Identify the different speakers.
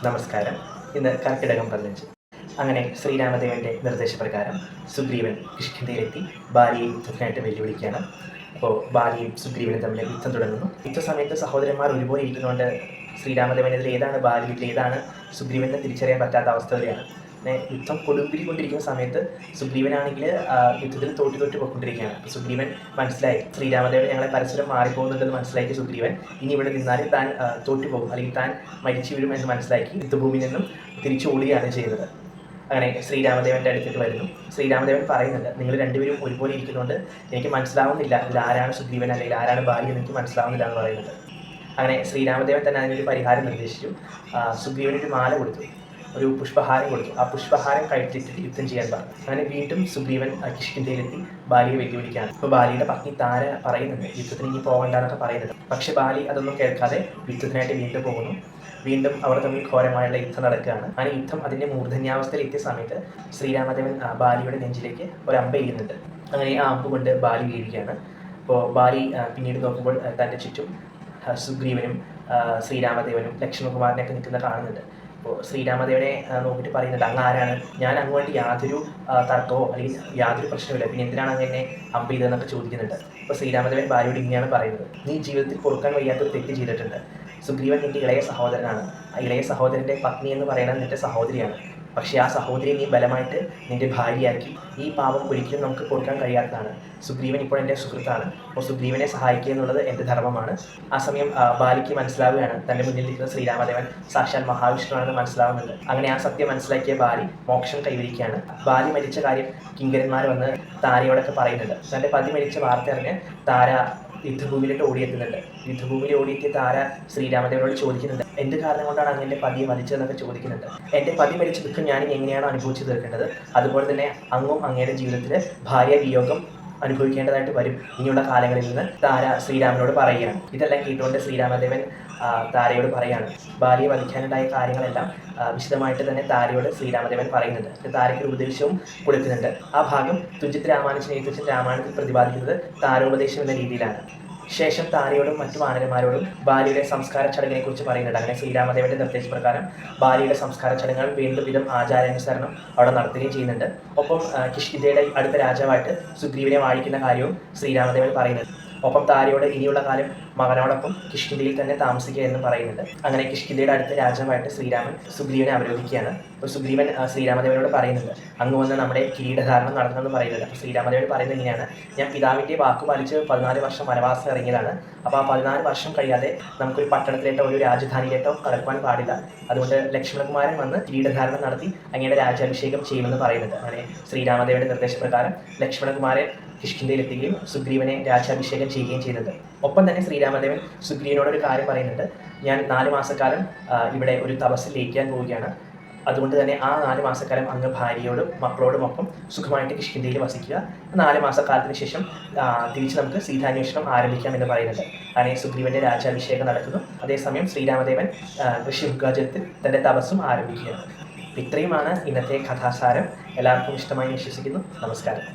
Speaker 1: നമസ്കാരം. ഇന്ന് കർക്കിടകം 15. അങ്ങനെ ശ്രീരാമദേവൻ്റെ നിർദ്ദേശപ്രകാരം സുഗ്രീവൻ കിഷ്കിന്ധയിലെത്തി ബാലിയെ യുദ്ധത്തിനായിട്ട് വെല്ലുവിളിക്കുകയാണ്. അപ്പോൾ ബാലിയും സുഗ്രീവനും തമ്മിൽ യുദ്ധം തുടങ്ങുന്നു. യുദ്ധസമയത്ത് സഹോദരന്മാർ ഒരുപോലെ ഇരിക്കുന്നതുകൊണ്ട് ശ്രീരാമദേവനെതിരെ ഏതാണ് ബാലി, ഏതാണ് സുഗ്രീവനെ തിരിച്ചറിയാൻ പറ്റാത്ത അവസ്ഥ വരെയാണ്. യുദ്ധം കൊടുമ്പിരിക്കൊണ്ടിരിക്കുന്ന സമയത്ത് സുഗ്രീവനാണെങ്കിൽ യുദ്ധത്തിൽ തോറ്റു പോയിക്കൊണ്ടിരിക്കുകയാണ്. അപ്പോൾ സുഗ്രീവൻ മനസ്സിലായി ശ്രീരാമദേവൻ ഞങ്ങളെ പരസ്പരം മാറിപ്പോകുന്നുണ്ടെന്ന് മനസ്സിലാക്കി സുഗ്രീവൻ ഇനി ഇവിടെ നിന്നാൽ താൻ തോറ്റുപോകും, അല്ലെങ്കിൽ താൻ മരിച്ചു വീഴും എന്ന് മനസ്സിലാക്കി യുദ്ധഭൂമിയിൽ നിന്നും തിരിച്ചു ഓടുകയാണ് ചെയ്യുന്നത്. അങ്ങനെ ശ്രീരാമദേവൻ്റെ അടുത്തേക്ക് വരുന്നു. ശ്രീരാമദേവൻ പറയുന്നുണ്ട്, നിങ്ങൾ രണ്ടുപേരും ഒരുപോലെ ഇരിക്കുന്നതുകൊണ്ട് എനിക്ക് മനസ്സിലാവുന്നില്ല ഇതിൽ ആരാണ് സുഗ്രീവൻ അല്ലെങ്കിൽ ആരാണ് ബാലി എന്ന് എനിക്ക് മനസ്സിലാവുന്നില്ല എന്ന് പറയുന്നുണ്ട്. അങ്ങനെ ശ്രീരാമദേവൻ തന്നെ അതിനൊരു പരിഹാരം നിർദ്ദേശിച്ചു. സുഗ്രീവനൊരു മാല കൊടുത്തു, ഒരു പുഷ്പഹാരം കൊടുത്തു. ആ പുഷ്പഹാരം കഴിച്ചിട്ട് യുദ്ധം ചെയ്യാൻ പറഞ്ഞു. അങ്ങനെ വീണ്ടും സുഗ്രീവൻ കിഷ്കിന്ധയിലെത്തി ബാലിയെ വെല്ലുവിളിക്കുകയാണ്. അപ്പോൾ ബാലിയുടെ പത്നി താര പറയുന്നുണ്ട് യുദ്ധത്തിന് ഇനി പോകണ്ടെന്നൊക്കെ പറയുന്നുണ്ട്. പക്ഷെ ബാലി അതൊന്നും കേൾക്കാതെ യുദ്ധത്തിനായിട്ട് വീണ്ടും പോകുന്നു. വീണ്ടും അവർ തമ്മിൽ ഘോരമായുള്ള യുദ്ധം നടക്കുകയാണ്. അങ്ങനെ യുദ്ധം അതിൻ്റെ മൂർധന്യാവസ്ഥയിൽ എത്തിയ സമയത്ത് ശ്രീരാമദേവൻ ബാലിയുടെ നെഞ്ചിലേക്ക് ഒരു അമ്പ എയ്യുന്നുണ്ട്. അങ്ങനെ ആ അമ്പ് കൊണ്ട് ബാലി വീഴുകയാണ്. അപ്പോൾ ബാലി പിന്നീട് നോക്കുമ്പോൾ തൻ്റെ ചുറ്റും സുഗ്രീവനും ശ്രീരാമദേവനും ലക്ഷ്മണകുമാരനൊക്കെ നിൽക്കുന്ന കാണുന്നുണ്ട്. അപ്പോൾ ശ്രീരാമദേവനെ നോക്കിയിട്ട് പറയുന്നുണ്ട്, അങ്ങ് ആരാണ്? ഞാൻ അങ്ങോട്ട് യാതൊരു തർക്കമോ അല്ലെങ്കിൽ യാതൊരു പ്രശ്നമില്ല, പിന്നെ എന്തിനാണ് അങ്ങനെ അമ്പ് ചെയ്തതെന്നൊക്കെ ചോദിക്കുന്നുണ്ട്. അപ്പോൾ ശ്രീരാമദേവൻ ബാലിയോട് ഇങ്ങനെയാണ് പറയുന്നത്, നീ ജീവിതത്തിൽ പൊറുക്കാൻ വയ്യാത്തൊരു തെറ്റ് ചെയ്തിട്ടുണ്ട്. സുഗ്രീവൻ നിൻ്റെ ഇളയ സഹോദരനാണ്. ആ ഇളയ സഹോദരൻ്റെ പത്നി എന്ന് പറയുന്നത് നിൻ്റെ സഹോദരിയാണ്. പക്ഷേ ആ സഹോദരിയെ നീ ബലമായിട്ട് നിൻ്റെ ഭാര്യയാക്കി. ഈ പാപം ഒരിക്കലും നമുക്ക് പൊറുക്കാൻ കഴിയാത്തതാണ്. സുഗ്രീവൻ ഇപ്പോൾ എൻ്റെ സുഹൃത്താണ്. അപ്പോൾ സുഗ്രീവനെ സഹായിക്കുക എന്നുള്ളത് എൻ്റെ ധർമ്മമാണ്. ആ സമയം ബാലിക്ക് മനസ്സിലാവുകയാണ് തൻ്റെ മുന്നിൽ ഇരിക്കുന്ന ശ്രീരാമദേവൻ സാക്ഷാൽ മഹാവിഷ്ണുവാണെന്ന് മനസ്സിലാവുന്നുണ്ട്. അങ്ങനെ ആ സത്യം മനസ്സിലാക്കിയ ബാലി മോക്ഷം കൈവരിക്കുകയാണ്. ബാലി മരിച്ച കാര്യം കിങ്കരന്മാർ വന്ന് താരയോടൊക്കെ പറയുന്നുണ്ട്. തൻ്റെ പതി മരിച്ച വാർത്ത അറിഞ്ഞ് താര യുദ്ധഭൂമിയിലോട്ട് ഓടിയെത്തുന്നുണ്ട്. യുദ്ധഭൂമിയിൽ ഓടിയെത്തിയ താര ശ്രീരാമദേവനോട് ചോദിക്കുന്നുണ്ട്, എന്ത് കാരണം കൊണ്ടാണ് അങ്ങ് പതിയെ മരിച്ചതെന്നൊക്കെ ചോദിക്കുന്നുണ്ട്. എൻ്റെ പതി മരിച്ച ദുഃഖം ഞാൻ എങ്ങനെയാണ് അനുഭവിച്ചു തീർക്കേണ്ടത്? അതുപോലെ തന്നെ അങ്ങും അങ്ങയുടെ ജീവിതത്തിൽ ഭാര്യ വിയോഗം അനുഭവിക്കേണ്ടതായിട്ട് വരും ഇനിയുള്ള കാലങ്ങളിൽ നിന്ന് താര ശ്രീരാമനോട് പറയുകയാണ്. ഇതെല്ലാം കേട്ടുകൊണ്ട് ശ്രീരാമദേവൻ താരയോട് പറയുകയാണ്. ബാലിയെ വധിക്കാനുണ്ടായ കാര്യങ്ങളെല്ലാം വിശദമായിട്ട് തന്നെ താരയോട് ശ്രീരാമദേവൻ പറയുന്നുണ്ട്. താരയ്ക്ക് ഒരു ഉപദേശവും കൊടുക്കുന്നുണ്ട്. ആ ഭാഗം തുഞ്ചത്ത് രാമാനുജൻ എഴുത്തച്ഛൻ രാമായണത്തിൽ പ്രതിപാദിക്കുന്നത് താരോപദേശം എന്ന രീതിയിലാണ്. ശേഷം താരയോടും മറ്റു വാനരന്മാരോടും ബാലിയുടെ സംസ്കാര ചടങ്ങിനെ കുറിച്ച് പറയുന്നുണ്ട്. അങ്ങനെ ശ്രീരാമദേവന്റെ നിർദ്ദേശപ്രകാരം ബാലിയുടെ സംസ്കാര ചടങ്ങുകൾ വീണ്ടും വിധം ആചാരാനുസരണം അവിടെ നടത്തുകയും ചെയ്യുന്നുണ്ട്. ഒപ്പം കിഷ്കിന്ധയുടെ അടുത്ത രാജാവായിട്ട് സുഗ്രീവനെ വാഴിക്കുന്ന കാര്യവും ശ്രീരാമദേവൻ പറയുന്നുണ്ട്. ഒപ്പം താരയോട് ഇനിയുള്ള കാലം മകനോടൊപ്പം കിഷ്കിന്ധയിൽ തന്നെ താമസിക്കുക എന്ന് പറയുന്നുണ്ട്. അങ്ങനെ കിഷ്കിന്ധയുടെ അടുത്ത രാജാവായിട്ട് ശ്രീരാമൻ സുഗ്രീവനെ അവരോധിക്കുകയാണ്. അപ്പോൾ സുഗ്രീവൻ ശ്രീരാമദേവനോട് പറയുന്നുണ്ട്, അങ്ങ് വന്ന് നമ്മുടെ കിരീടധാരണം നടത്തണമെന്ന് പറയുന്നുണ്ട്. അപ്പോൾ ശ്രീരാമദേവൻ പറയുന്നത് ഇങ്ങനെയാണ്, ഞാൻ പിതാവിൻ്റെ വാക്ക് പാലിച്ച് 14 വർഷം വനവാസം ഇറങ്ങിയതാണ്. അപ്പോൾ ആ 14 വർഷം കഴിയാതെ നമുക്കൊരു പട്ടണത്തിലേട്ടോ ഒരു രാജധാനിയിലേട്ടോ കടക്കുവാൻ പാടില്ല. അതുകൊണ്ട് ലക്ഷ്മണകുമാരൻ വന്ന് കിരീടധാരണം നടത്തി അങ്ങയുടെ രാജ്യാഭിഷേകം ചെയ്യുമെന്ന് പറയുന്നുണ്ട്. അങ്ങനെ ശ്രീരാമദേവന്റെ നിർദ്ദേശപ്രകാരം ലക്ഷ്മണകുമാരൻ കിഷ്കിന്ധയിലെത്തുകയും സുഗ്രീവനെ രാജ്യാഭിഷേകം ചെയ്യുകയും ചെയ്യുന്നുണ്ട്. ഒപ്പം തന്നെ ശ്രീരാമദേവൻ സുഗ്രീവനോടൊരു കാര്യം പറയുന്നുണ്ട്, ഞാൻ 4 മാസക്കാലം ഇവിടെ ഒരു തപസ്സിൽ ലയിക്കാൻ പോവുകയാണ്. അതുകൊണ്ട് തന്നെ ആ 4 മാസക്കാലം അങ്ങ് ഭാര്യയോടും മക്കളോടുമൊപ്പം സുഖമായിട്ട് കിഷ്കിന്ധയിൽ വസിക്കുക. 4 മാസക്കാലത്തിന് ശേഷം തിരിച്ച് നമുക്ക് സീതാന്വേഷണം ആരംഭിക്കാം എന്ന് പറയുന്നുണ്ട്. അങ്ങനെ സുഗ്രീവന്റെ രാജ്യാഭിഷേകം നടക്കുന്നു. അതേസമയം ശ്രീരാമദേവൻ ഋഷിമുഖാചലത്തിൽ തൻ്റെ തപസ്സും ആരംഭിക്കുകയാണ്. ഇത്രയുമാണ് ഇന്നത്തെ കഥാസാരം. എല്ലാവർക്കും ഇഷ്ടമായി വിശ്വസിക്കുന്നു. നമസ്കാരം.